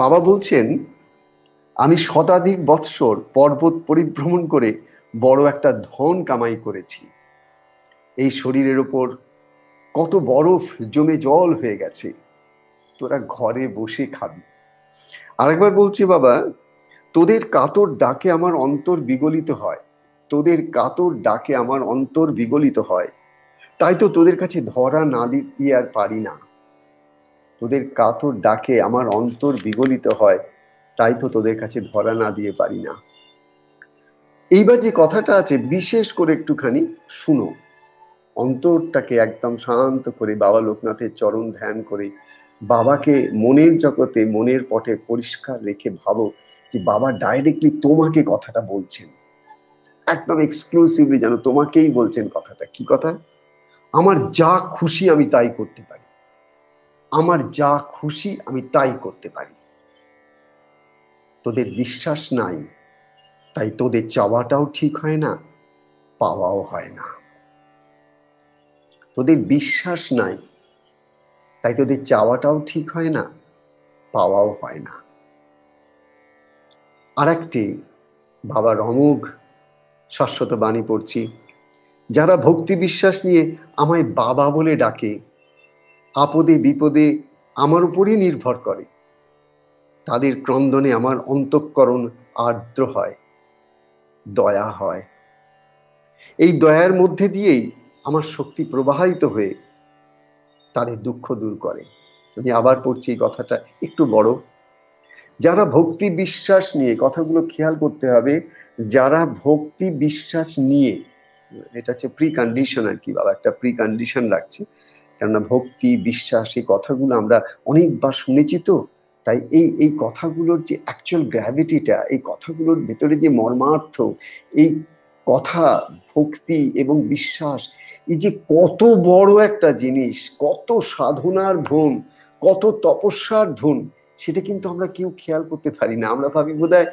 বাবা বলছেন, আমি শতাধিক বৎসর পর্বত পরিভ্রমণ করে বড় একটা ধন কামাই করেছি। এই শরীরের ওপর কত বরফ জমে জল হয়ে গেছে, তোরা ঘরে বসে খাবি। আরেকবার বলছি, বাবা, তোদের কাতর ডাকে আমার অন্তর বিগলিত হয়, তোদের কাতর ডাকে আমার অন্তর বিগলিত হয়, তাই তো তোদের কাছে ধরা না দিতে আর পারি না। তোদের কাতর ডাকে আমার অন্তর বিগলিত হয়, তাই তো তোদের কাছে ধরা না দিয়ে পারি না। এইবার যে কথাটা আছে বিশেষ করে একটুখানি শুনো, অন্তরটাকে একদম শান্ত করে বাবা লোকনাথের চরণ ধ্যান করে বাবাকে মনের জগতে মনের পটে পরিষ্কার রেখে ভাবো যে বাবা ডাইরেক্টলি তোমাকে কথাটা বলছেন, একদম এক্সক্লুসিভলি যেন তোমাকেই বলছেন কথাটা। কি কথা? আমার যা খুশি আমি তাই করতে পারি, আমার যা খুশি আমি তাই করতে পারি। তোদের বিশ্বাস নাই, তাই তোদের চাওয়াটাও ঠিক হয় না, পাওয়াও হয় না। তোদের বিশ্বাস নাই, তাই তোদের চাওয়াটাও ঠিক হয় না, পাওয়াও হয় না। আর একটি বাবার অমোঘ শাশ্বত বাণী পড়ছি, যারা ভক্তি বিশ্বাস নিয়ে আমায় বাবা বলে ডাকে, আপদে বিপদে আমার উপরই নির্ভর করে, তাদের ক্রন্দনে আমার অন্তঃকরণ আর্দ্র হয়, দয়া হয়। এই দয়ার মধ্যে দিয়েই আমার শক্তি প্রবাহিত হয়ে তাদের দুঃখ দূর করে। আমি আবার পড়ছি এই কথাটা, একটু বড়। যারা ভক্তি বিশ্বাস নিয়ে, কথাগুলো খেয়াল করতে হবে, যারা ভক্তি বিশ্বাস নিয়ে, এটা হচ্ছে প্রি কন্ডিশন আর কি, বাবা একটা প্রি কন্ডিশন রাখছে, কেননা ভক্তি বিশ্বাস এই কথাগুলো আমরা অনেকবার শুনেছি, তো তাই এই এই কথাগুলোর যে অ্যাকচুয়াল গ্র্যাভিটিটা, এই কথাগুলোর ভেতরে যে মর্মার্থ, এই কথা ভক্তি এবং বিশ্বাস, এই যে কত বড় একটা জিনিস, কত সাধনার ধন, কত তপস্যার ধন, সেটা কিন্তু আমরা কেউ খেয়াল করতে পারি না। আমরা ভাবি বোধহয়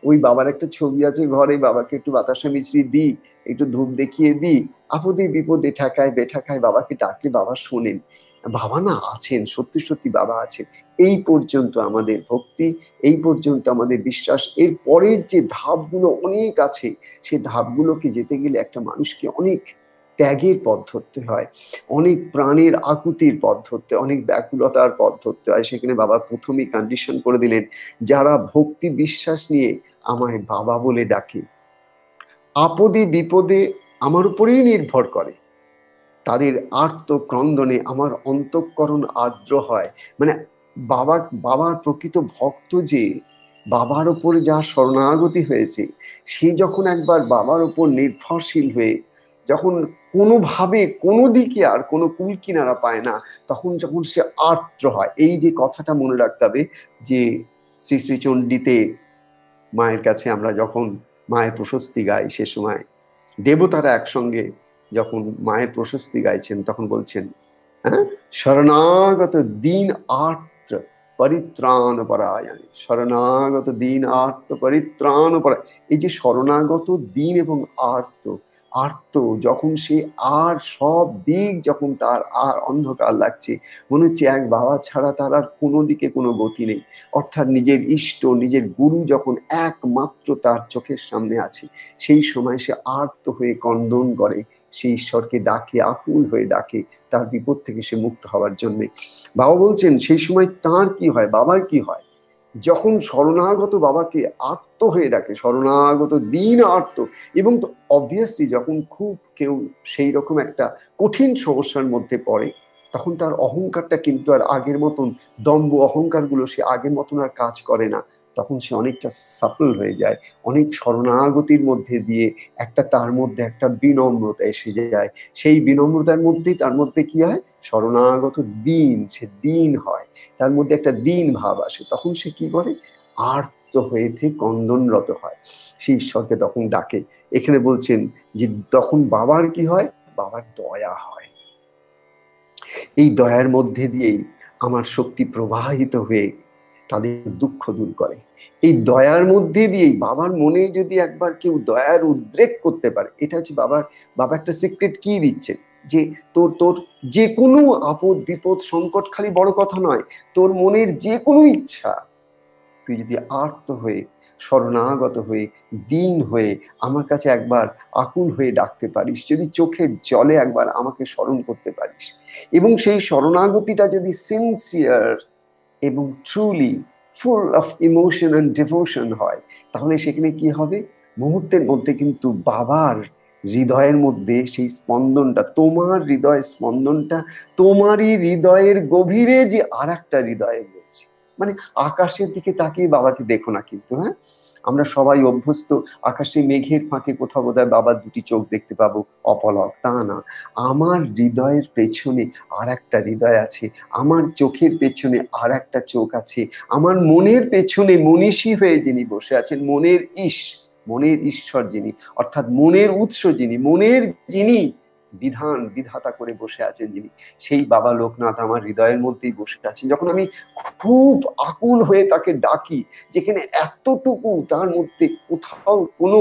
ওই বাবার একটা ছবি আছে ঘরে, বাবাকে একটু বাতাসা মিশ্রি দিই, একটু ধূপ দেখিয়ে দিই, আপদে বিপদে ঠেকায় বেঠাকায় বাবাকে ডাকলে বাবা শোনেন। বাবা না আছেন, সত্যি সত্যি বাবা আছেন। এই পর্যন্ত আমাদের ভক্তি, এই পর্যন্ত আমাদের বিশ্বাস। এর পরের যে ধাপগুলো অনেক আছে, সেই ধাপগুলোকে যেতে গেলে একটা মানুষকে অনেক ত্যাগের পথ ধরতে হয়, অনেক প্রাণের আকুতির পথ ধরতে, অনেক ব্যাকুলতার পথ ধরতে হয়। সেখানে বাবা প্রথমেই কন্ডিশন করে দিলেন, যারা ভক্তি বিশ্বাস নিয়ে আমায় বাবা বলে ডাকে, আপদে বিপদে আমার উপরেই নির্ভর করে, তাদের আর্ত ক্রন্দনে আমার অন্তঃকরণ আর্দ্র হয়। মানে বাবার প্রকৃত ভক্ত যে বাবার ওপরে যা শরণাগতি হয়েছে, সে যখন একবার বাবার ওপর নির্ভরশীল হয়ে যখন কোনোভাবে কোনো দিকে আর কোনো কুল কিনারা পায় না, তখন যখন সে আর্দ্র হয়। এই যে কথাটা মনে রাখতে হবে যে শ্রী শ্রী চণ্ডীতে মায়ের কাছে আমরা যখন মায়ের প্রশস্তি গাই, সে সময় দেবতারা একসঙ্গে যখন মায়ের প্রশস্তি গাইছেন তখন বলছেন, হ্যাঁ, শরণাগত দীন আর্ত পরিত্রাণ পরায়ণ, শরণাগত দীন আর্ত পরিত্রাণ পরায়ণ। এই যে শরণাগত দীন এবং আর্ত, আর্ত যখন সে আর সব দিক যখন তার আর অন্ধকার লাগছে, মনে হচ্ছে এক বাবা ছাড়া তার আর কোনো দিকে কোনো গতি নেই, অর্থাৎ নিজের ইষ্ট নিজের গুরু যখন একমাত্র তার চোখের সামনে আছে, সেই সময় সে আর্ত হয়ে ক্রন্দন করে, সেই ঈশ্বরকে ডাকে, আকুল হয়ে ডাকে তার বিপদ থেকে সে মুক্ত হওয়ার জন্য। বাবা বলছেন সেই সময় তার কি হয়, বাবার কি হয়, যখন শরণাগত বাবাকে আর্ত হয়ে ডাকে, শরণাগত দিন আর্ত, এবং তো অবভিয়াসলি যখন খুব কেউ সেই রকম একটা কঠিন সমস্যার মধ্যে পড়ে, তখন তার অহংকারটা কিন্তু আর আগের মতন, দম্ভ অহংকার গুলো সে আগের মতন আর কাজ করে না, তখন সে অনেকটা সাফল হয়ে যায়, অনেক শরণাগতির মধ্যে দিয়ে একটা তার মধ্যে একটা বিনম্রতা এসে যায়, সেই বিনম্রতার মধ্যেই তার মধ্যে কি হয়, শরণাগত দিন, সে দিন হয়, তার মধ্যে একটা দিন ভাব আসে, তখন সে কি করে, আর্ত হয়ে ক্রন্দনরত হয়, সে ঈশ্বরকে তখন ডাকে। এখানে বলছেন যে তখন বাবার কি হয়, বাবার দয়া হয়, এই দয়ার মধ্যে দিয়েই আমার শক্তি প্রবাহিত হয়ে তাদের দুঃখ দূর করে। এই দয়ার মধ্যে দিয়েই বাবার মনে যদি একবার কেউ দয়ার উদ্রেক করতে পারে, এটা হচ্ছে বাবা একটা সিক্রেট কি দিচ্ছে, যে তোর তোর যে কোনো আপদ বিপদ সংকট, খালি বড় কথা নয়, তোর মনের যে কোনো ইচ্ছা তুই যদি আর্ত হয়ে, শরণাগত হয়ে, দীন হয়ে আমার কাছে একবার আকুল হয়ে ডাকতে পারিস, যদি চোখের জলে একবার আমাকে স্মরণ করতে পারিস, এবং সেই শরণাগতিটা যদি সিনসিয়ার এবং truly full of emotion and devotion হয়, তাহলে সেখানে কি হবে? মুহূর্তের মধ্যে কিন্তু বাবার হৃদয়ের মধ্যে সেই স্পন্দনটা, তোমার হৃদয়ের স্পন্দনটা, তোমারই হৃদয়ের গভীরে যে আর একটা হৃদয়ে রয়েছে। মানে আকাশের দিকে তাকিয়ে বাবাকে দেখো না কিন্তু, হ্যাঁ, আমরা সবাই অভ্যস্ত আকাশে মেঘের ফাঁকে কোথাও বোধহয় বাবার দুটি চোখ দেখতে পাবো অপলক, তা না। আমার হৃদয়ের পেছনে আর একটা হৃদয় আছে, আমার চোখের পেছনে আর একটা চোখ আছে, আমার মনের পেছনে মনীষী হয়ে যিনি বসে আছেন, মনের ঈশ্বর যিনি, অর্থাৎ মনের উৎস যিনি, মনের যিনি বিধান বিধাতা করে বসে আছেন যিনি, সেই বাবা লোকনাথ আমার হৃদয়ের মধ্যেই বসে আছেন। যখন আমি খুব আকুল হয়ে তাকে ডাকি, যেখানে এতটুকু তার মধ্যে কোথাও কোনো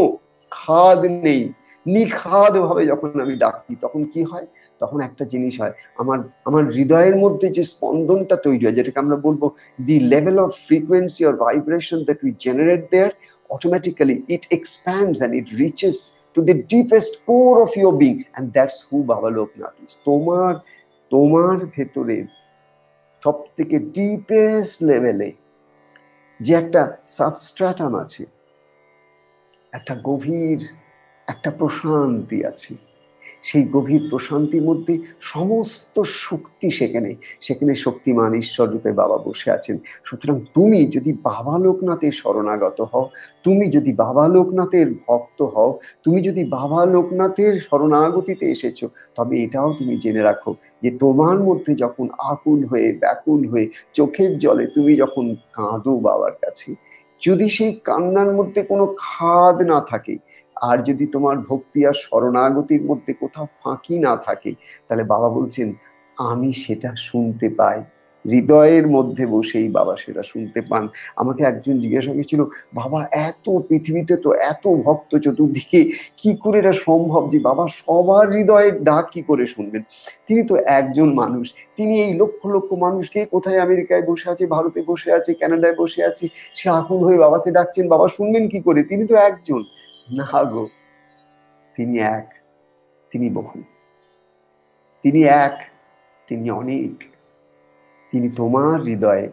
খাদ নেই, নিখাদ ভাবে যখন আমি ডাকি, তখন কি হয়? তখন একটা জিনিস হয়, আমার আমার হৃদয়ের মধ্যে যে স্পন্দনটা তৈরি হয়, যেটাকে আমরা বলবো the level of frequency or vibration that we generate there, automatically it expands and it reaches to the deepest core of your being, and that's who Baba Loknath is. তোমার ভেতরে সব থেকে ডিপেস্ট লেভেলে যে একটা সাবস্ট্রাটাম আছে, একটা গভীর একটা প্রশান্তি আছে, সেই গভীর প্রশান্তির মধ্যে সমস্ত শক্তি, সেখানে শক্তিমান ঈশ্বর রূপে বাবা বসে আছেন। সুতরাং তুমি যদি বাবা লোকনাথের শরণাগত হও, তুমি যদি বাবা লোকনাথের ভক্ত হও, তুমি যদি বাবা লোকনাথের শরণাগতিতে এসেছো, তবে এটাও তুমি জেনে রাখো যে তোমার মধ্যে যখন আকুল হয়ে, ব্যাকুল হয়ে, চোখের জলে তুমি যখন কাঁদো বাবার কাছে, যদি সেই কান্নার মধ্যে কোনো খাদ না থাকে, আর যদি তোমার ভক্তি আর শরণাগতির মধ্যে কোথাও ফাঁকি না থাকে, তাহলে বাবা বলছেন আমি সেটা শুনতে পাই। হৃদয়ের মধ্যে বসেই বাবা সেটা শুনতে পান। আমাকে একজন জিজ্ঞাসা করেছিল, বাবা এত পৃথিবীতে তো এত ভক্ত চতুর্দিকে, কি করে এটা সম্ভব যে বাবা সবার হৃদয়ের ডাক কি করে শুনবেন? তিনি তো একজন মানুষ, তিনি এই লক্ষ লক্ষ মানুষকে, কোথায় আমেরিকায় বসে আছে, ভারতে বসে আছে, কানাডায় বসে আছে, সে আকুল হয়ে বাবাকে ডাকছেন, বাবা শুনবেন কি করে? তিনি তো একজন। না গো, তিনি এক, তিনি বহু, তিনি এক, তিনি অনেক, তিনি তোমার হৃদয়ে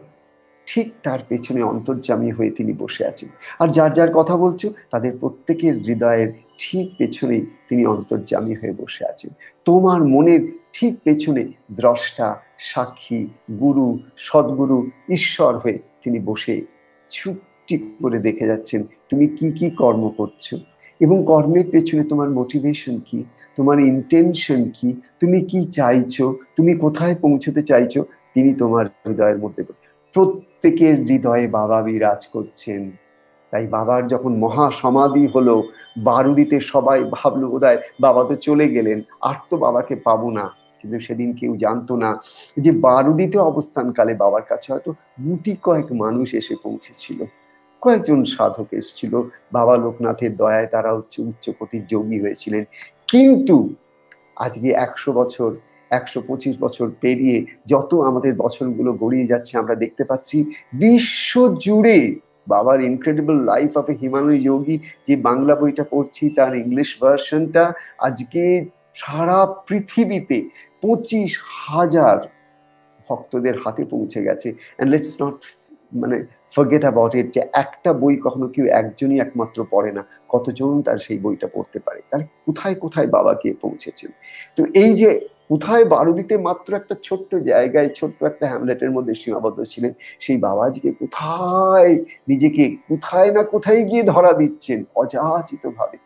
ঠিক তার পেছনে অন্তর্যামী হয়ে তিনি বসে আছেন। আর যার যার কথা বলছো তাদের প্রত্যেকের হৃদয়ের ঠিক পেছনেই তিনি অন্তর্যামী হয়ে বসে আছেন। তোমার মনের ঠিক পেছনে দ্রষ্টা, সাক্ষী, গুরু, সদ্গুরু, ঈশ্বর হয়ে তিনি বসে চুপটি করে দেখে যাচ্ছেন তুমি কি কি কর্ম করছো, এবং কর্মের পেছনে তোমার মোটিভেশন কি, তোমার ইন্টেনশন কি, তুমি কি চাইছো, তুমি কোথায় পৌঁছতে চাইছো, তিনি তোমার হৃদয়ের মধ্যে প্রত্যেকের হৃদয়ে বাবা বিরাজ করছেন। তাই বাবার যখন মহা সমাধি হলো, বারুদিতে সবাই ভাবলো বোধহয় বাবা তো চলে গেলেন, আর তো বাবাকে পাবো না। কিন্তু সেদিন কেউ জানতো না যে বারুদিতে অবস্থানকালে বাবার কাছে হয়তো গুটি কয়েক মানুষ এসে পৌঁছেছিল, কয়েকজন সাধক এসেছিল, বাবা লোকনাথের দয়ায় তারা উচ্চকোটির যোগী হয়েছিলেন। কিন্তু আজকে 100 বছর, 125 বছর পেরিয়ে যত আমাদের বছরগুলো গড়িয়ে যাচ্ছে, আমরা দেখতে পাচ্ছি বিশ্ব জুড়ে বাবার ইনক্রেডিবল লাইফ অফ এ হিমালয় যোগী, যে বাংলা বইটা পড়ছি তার ইংলিশ ভার্সনটা আজকে সারা পৃথিবীতে 25,000 ভক্তদের হাতে পৌঁছে গেছে। অ্যান্ড লেটস নট মানে ফরগেট অ্যাবাউট ইট, যে একটা বই কখনো কেউ একজনই একমাত্র পড়ে না, কতজন তার সেই বইটা পড়তে পারে। তাহলে কোথায় কোথায় বাবা গিয়ে পৌঁছেছেন। তো এই যে কোথায় বারুদিতে মাত্র একটা ছোট্ট জায়গায়, ছোট্ট একটা হ্যামলেটের মধ্যে সীমাবদ্ধ ছিলেন, সেই বাবাজিকে কোথায় নিজেকে কোথায় না কোথায় গিয়ে ধরা দিচ্ছেন অযাচিত ভাবে,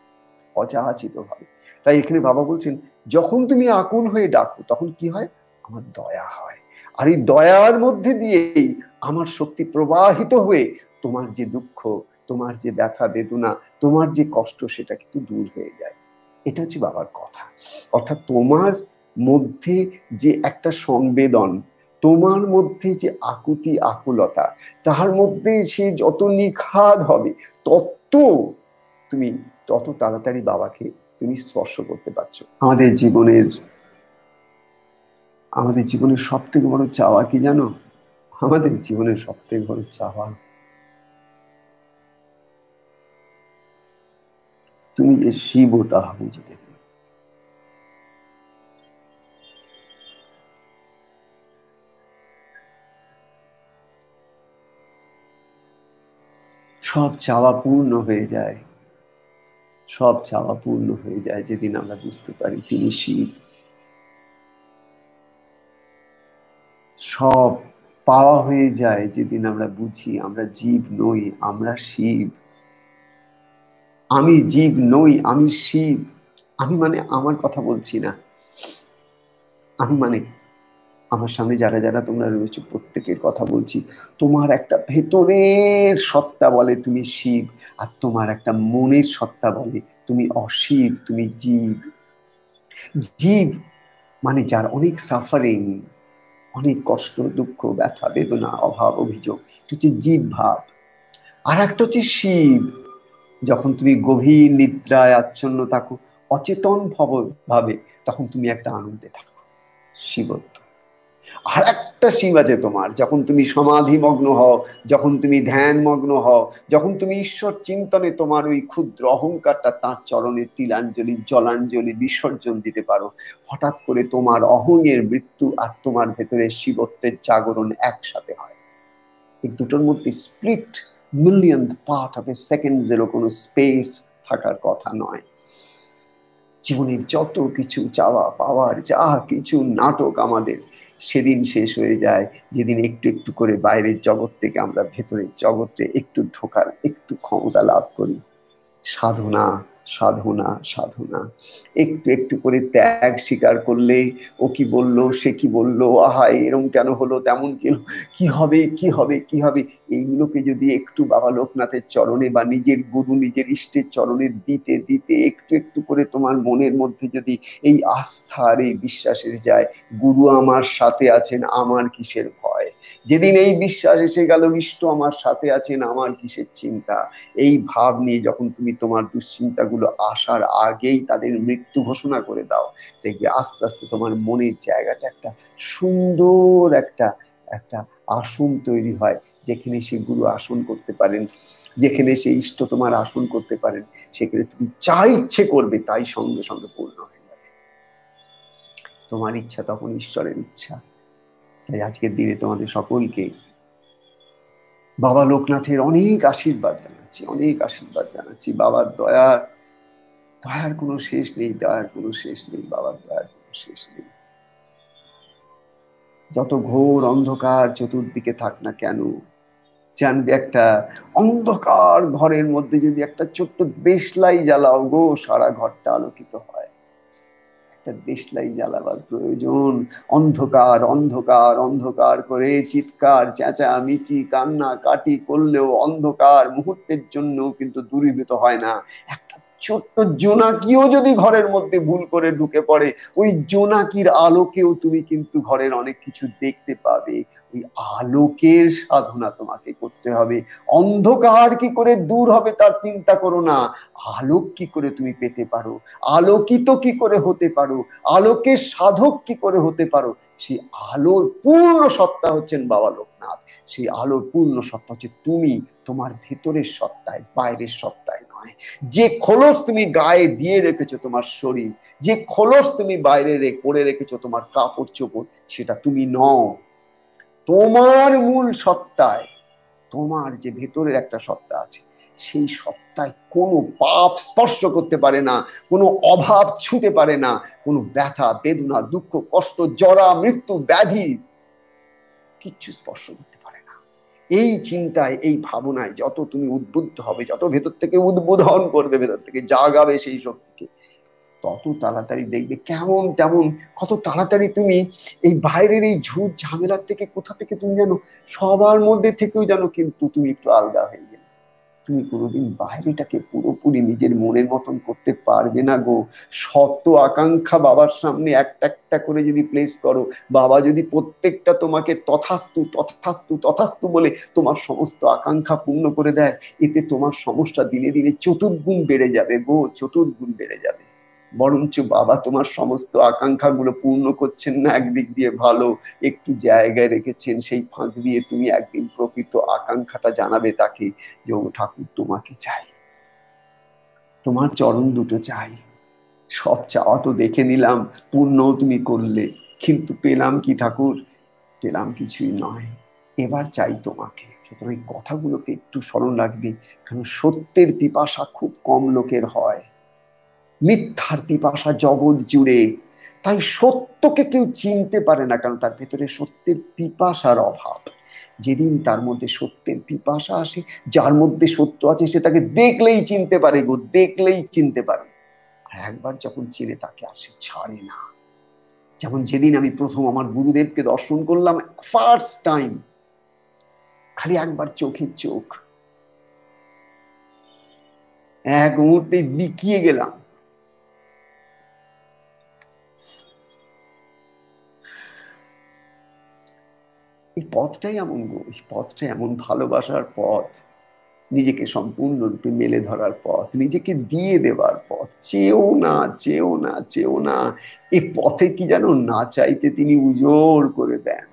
অযাচিত ভাবে। তাই এখানে বাবা বলছেন যখন তুমি আকুল হয়ে ডাকো তখন কি হয়? আমার দয়া হয়, আর এই দয়ার মধ্যে দিয়েই আমার শক্তি প্রবাহিত হয়ে তোমার যে দুঃখ, তোমার যে ব্যথা বেদনা, তোমার যে কষ্ট, সেটা কিন্তু দূর হয়ে যায়। এটা হচ্ছে বাবার কথা। অর্থাৎ তোমার মধ্যে যে একটা সংবেদন, তোমার মধ্যে যে আকুতি আকুলতা, তার মধ্যে সে যত নিখাদ হবে, তত তুমি তত তাড়াতাড়ি বাবাকে তুমি স্পর্শ করতে পারছো। আমাদের জীবনের সব থেকে বড় চাওয়া কি জানো? আমাদের জীবনের সব থেকে বড় চাওয়া তুমি যে শিব তাহা বুঝবে। সব চাওয়া পূর্ণ হয়ে যায়, সব চাওয়া পূর্ণ হয়ে যায় যেদিন আমরা বুঝতে পারি তিনি শিব। সব পাওয়া হয়ে যায় যেদিন আমরা বুঝি আমরা জীব নই, আমরা শিব। আমি জীব নই, আমি শিব। আমি মানে আমার কথা বলছি না, আমি মানে আমার সামনে যারা যারা তোমরা রয়েছে প্রত্যেকের কথা বলছি। তোমার একটা ভেতরের সত্তা বলে তুমি শিব, আর তোমার একটা মনের সত্তা বলে তুমি অশিব, তুমি জীব। জীব মানে যার অনেক সাফারিং, অনেক কষ্ট, দুঃখ, ব্যথা, বেদনা, অভাব, অভিযোগ, এটা হচ্ছে জীব ভাব। আর একটা হচ্ছে শিব, যখন তুমি গভীর নিদ্রায় আচ্ছন্ন থাকো, অচেতন ভাবে, তখন তুমি একটা আনন্দে থাকো, শিবত্ব। আর একটা শিব আছে তোমার, যখন তুমি সমাধিমগ্ন হও, যখন তুমি ধ্যান মগ্ন হও, যখন তুমি ঈশ্বর চিন্তনে তোমার ওই ক্ষুদ্র অহংকারটা তার চরণে তিলাঞ্জলি, জলাঞ্জলি, বিসর্জন দিতে পারো, হঠাৎ করে তোমার অহংয়ের মৃত্যু আর তোমার ভেতরে শিবত্বের জাগরণ একসাথে হয়। এই দুটোর মধ্যে স্প্লিট মিলিয়ন পার্ট অফ এ সেকেন্ডেরও কোনো স্পেস থাকার কথা নয়। জীবনের যত কিছু চাওয়া পাওয়ার যা কিছু নাটক আমাদের, সেদিন শেষ হয়ে যায় যেদিন একটু একটু করে বাইরের জগৎ থেকে আমরা ভেতরের জগতে একটু ঢোকার একটু ক্ষমতা লাভ করি। সাধনা, সাধনা, সাধনা। একটু একটু করে ত্যাগ স্বীকার করলে, ও কি বললো, সে কি বললো, আহা এরম কেন হলো, তেমন কেন, কি হবে, কি হবে, কি হবে, এইগুলোকে যদি একটু বাবা লোকনাথের চরণে বা নিজের গুরু, নিজের ইষ্টের চরণে দিতে দিতে একটু একটু করে তোমার মনের মধ্যে যদি এই আস্থার, এই বিশ্বাসের যায়, গুরু আমার সাথে আছেন, আমার কিসের ভয়। যেদিন এই বিশ্বাস এসে গেল, ইষ্ট আমার সাথে আছেন, আমার কিসের চিন্তা, এই ভাব নিয়ে যখন তুমি তোমার দুশ্চিন্তাগুলো আসার আগেই তাদের মৃত্যু ঘোষণা করে দাও, দেখবে আস্তে আস্তে তোমার মনের জায়গাটা একটা সুন্দর একটা একটা আসন তৈরি হয়, যেখানে সে গুরু আসন করতে পারেন, যেখানে সে ইষ্ট তোমার আসন করতে পারেন, সেখানে তুমি যা ইচ্ছে করবে তাই সঙ্গে সঙ্গে পূর্ণ হয়ে যাবে। তোমার ইচ্ছা তখন ঈশ্বরের ইচ্ছা। তাই আজকের দিনে তোমাদের সকলকে বাবা লোকনাথের অনেক আশীর্বাদ জানাচ্ছি, অনেক আশীর্বাদ জানাচ্ছি। বাবার দয়ার, দয়ার কোনো শেষ নেই, দয়ার কোনো শেষ নেই, বাবার দয়ার কোনো শেষ নেই। যত ঘোর অন্ধকার চতুর্দিকে থাক না কেন, জানবে একটা অন্ধকার ঘরের মধ্যে যদি একটা ছোট্ট দেশলাই জ্বালাও গো, সারা ঘরটা আলোকিত হয়। একটা দেশলাই জ্বালাবার প্রয়োজন। অন্ধকার অন্ধকার অন্ধকার করে চিৎকার চেঁচামেচি কান্না কাটি করলেও অন্ধকার মুহূর্তের জন্য কিন্তু দূরীভূত হয় না। একটা ছোট্ট জোনাকিও যদি ঘরের মধ্যে ভুল করে ঢুকে পড়ে, ওই জোনাকির আলোকেও তুমি কিন্তু ঘরের অনেক কিছু দেখতে পাবে। ওই আলোকের সাধনা তোমাকে করতে হবে। অন্ধকার কি করে দূর হবে তার চিন্তা করো না, আলোক কি করে তুমি পেতে পারো, আলোকিত কি করে হতে পারো, আলোকের সাধক কি করে হতে পারো, সেই আলোর পূর্ণ সত্তা হচ্ছেন বাবা লোকনাথ। সেই আলোর পূর্ণ সত্তা হচ্ছে তুমি, তোমার ভেতরের সত্তায়, বাইরের সত্তায় নয়। যে খোলস তুমি গায়ে দিয়ে রেখেছো তোমার শরীর, যে খোলস তুমি বাইরে পরে রেখেছো তোমার কাপড় চোপড়, সেটা তুমি নও। তোমার মূল সত্তায়, তোমার যে ভেতরের একটা সত্তা আছে, সেই সত্তায় কোনো পাপ স্পর্শ করতে পারে না, কোনো অভাব ছুঁতে পারে না, কোনো ব্যথা বেদনা দুঃখ কষ্ট জরা মৃত্যু ব্যাধি কিচ্ছু স্পর্শ করতে পারে না। এই চিন্তায়, এই ভাবনায় যত তুমি উদ্বুদ্ধ হবে, যত ভেতর থেকে উদ্বোধন করবে, ভেতর থেকে জাগাবে সেই শক্তিকে, তত তাড়াতাড়ি দেখবে কেমন তেমন, কত তাড়াতাড়ি তুমি এই বাইরের এই ঝুট ঝামেলার থেকে, কোথা থেকে তুমি জানো, সবার মধ্যে থেকেও জানো, কিন্তু তুমি একটু আলাদা হয়ে গেলে। তুমি কোনোদিন বাইরেটাকে পুরোপুরি নিজের মনের মতন করতে পারবে না গো। শত আকাঙ্ক্ষা বাবার সামনে একটা একটা করে যদি প্লেস করো, বাবা যদি প্রত্যেকটা তোমাকে তথাস্তু তথাস্তু তথাস্তু বলে তোমার সমস্ত আকাঙ্ক্ষা পূর্ণ করে দেয়, এতে তোমার সমস্যা দিনে দিনে চতুর্গুণ বেড়ে যাবে গো, চতুর্গুণ বেড়ে যাবে। বরঞ্চ বাবা তোমার সমস্ত আকাঙ্ক্ষা গুলো পূর্ণ করছেন না, একদিক দিয়ে ভালো, একটু জায়গায় রেখেছেন, সেই ফাঁক দিয়ে তুমি একদিন প্রকৃত আকাঙ্ক্ষাটা জানাবে তাকে যে ও ঠাকুর তোমাকে চাই। তোমার চরণ দুটো চাই। সব চাওয়া তো দেখে নিলাম, পূর্ণও তুমি করলে, কিন্তু পেলাম কি ঠাকুর? পেলাম কিছুই নয়। এবার চাই তোমাকে। সুতরাং এই কথাগুলোকে একটু স্মরণ রাখবে, কারণ সত্যের পিপাসা খুব কম লোকের হয়, মিথ্যার পিপাসা জগৎ জুড়ে। তাই সত্যকে কেউ চিনতে পারে না, কারণ তার ভেতরে সত্যের পিপাসার অভাব। যেদিন তার মধ্যে সত্যের পিপাসা আসে, যার মধ্যে সত্য আছে, সে তাকে দেখলেই চিনতে পারে গো, দেখলেই চিনতে পারে। আর একবার যখন চিনে তাকে আসে ছাড়ে না। যেমন যেদিন আমি প্রথম আমার গুরুদেবকে দর্শন করলাম, ফার্স্ট টাইম, খালি একবার চোখে চোখ, এক মুহূর্তে বিকিয়ে গেলাম। এই পথটাই এমন গো, এই পথটা এমন ভালোবাসার পথ, নিজেকে সম্পূর্ণরূপে মেলে ধরার পথ, নিজেকে দিয়ে দেওয়ার পথ। চেও না, চেও না, চেও না। এই পথে কি জানো, না চাইতে তিনি উজোড় করে দেন।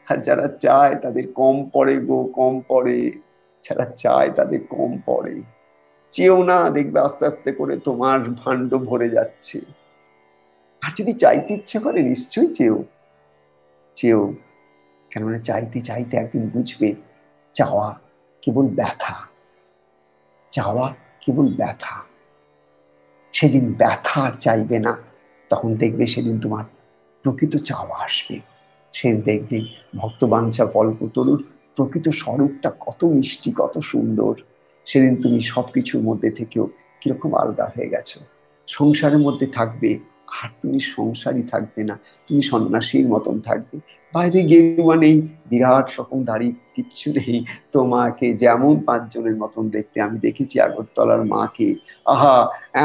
আর যারা চায় তাদের কম পড়ে গো, কম পড়ে। যারা চায় তাদের কম পড়ে। চেও না, দেখবে আস্তে আস্তে করে তোমার ভাণ্ড ভরে যাচ্ছে। আর যদি চাইতে ইচ্ছে করে, নিশ্চয়ই চেও, চেও। কেননা চাইতে চাইতে একদিন বুঝবে, চাওয়া কেবল ব্যথা, চাওয়া কেবল ব্যথা। সেদিন ব্যথা আর চাইবে না, তখন দেখবে সেদিন তোমার প্রকৃত চাওয়া আসবে। সেদিন দেখবে ভক্তবাঞ্ছা কল্পতরুর প্রকৃত স্বরূপটা কত মিষ্টি, কত সুন্দর। সেদিন তুমি সবকিছুর মধ্যে থেকেও কিরকম আলাদা হয়ে গেছো। সংসারের মধ্যে থাকবে, আর তুমি সংসারই থাকবে না, তুমি সন্ন্যাসীর মতন থাকবে। বাইরে গেরুয়া নেই, বিরাট রকম দাড়ি, কিচ্ছু নেই। তোমাকে যেমন পাঁচজনের মতন দেখতে। আমি দেখেছি আগরতলার মাকে, আহা,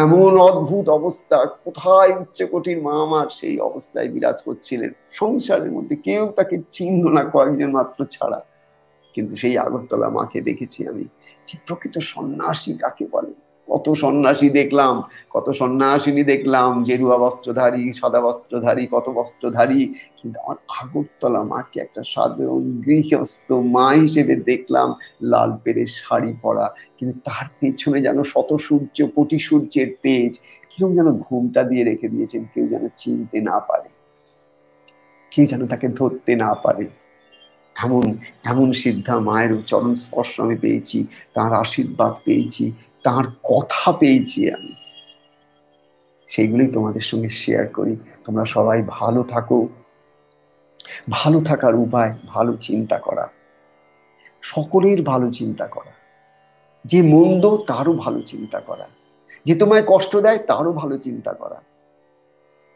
এমন অদ্ভুত অবস্থা, কোথায় উচ্চকোটির মা আমার সেই অবস্থায় বিরাজ করছিলেন। সংসারের মধ্যে কেউ তাকে চিনল না, কয়েকজন মাত্র ছাড়া। কিন্তু সেই আগরতলা মাকে দেখেছি আমি, যে প্রকৃত সন্ন্যাসী কাকে বলে। কত সন্ন্যাসী দেখলাম, কত সন্ন্যাসিনী দেখলাম, গেরুয়া বস্ত্রধারী, সাদা বস্ত্রধারী, কত বস্ত্রধারী। কিন্তু আমার আগরতলা মাকে একটা সাধারণ গৃহস্থ মা হিসেবে দেখলাম, লাল পেড়ে শাড়ি পরা, কিন্তু তার পেছনে যেন শত সূর্য, কোটি সূর্যের তেজ। কেউ যেন ঘুমটা দিয়ে রেখে দিয়েছেন, কেউ যেন চিনতে না পারে, কেউ যেন তাকে ধরতে না পারে। এমন এমন সিদ্ধা মায়ের চরণ স্পর্শ আমি পেয়েছি, তার আশীর্বাদ পেয়েছি, তার কথা পেয়েছি আমি। সেইগুলোই তোমাদের সঙ্গে শেয়ার করি। তোমরা সবাই ভালো থাকো। ভালো থাকার উপায় ভালো চিন্তা করা, সকলের ভালো চিন্তা করা, যে মন্দ তারও ভালো চিন্তা করা, যে তোমায় কষ্ট দেয় তারও ভালো চিন্তা করা।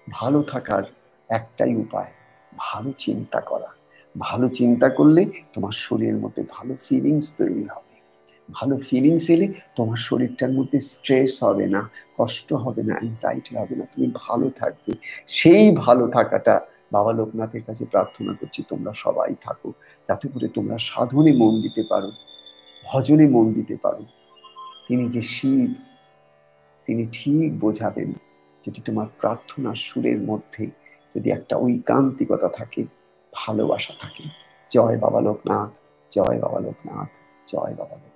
ভালো থাকার একটাই উপায়, ভালো চিন্তা করা। ভালো চিন্তা করলে তোমার শরীরের মধ্যে ভালো ফিলিংস তৈরি হবে। ভালো ফিলিংস এলে তোমার শরীরটার মধ্যে স্ট্রেস হবে না, কষ্ট হবে না, অ্যাংজাইটি হবে না, তুমি ভালো থাকবে। সেই ভালো থাকাটা বাবা লোকনাথের কাছে প্রার্থনা করছি তোমরা সবাই থাকো, যাতে করে তোমরা সাধনে মন দিতে পারো, ভজনে মন দিতে পারো। তিনি যে শিব, তিনি ঠিক বোঝাবেন, যদি তোমার প্রার্থনার সুরের মধ্যে যদি একটা ঐকান্তিকতা থাকে, ভালোবাসা থাকে। জয় বাবা লোকনাথ, জয় বাবা লোকনাথ, জয় বাবা লোকনাথ।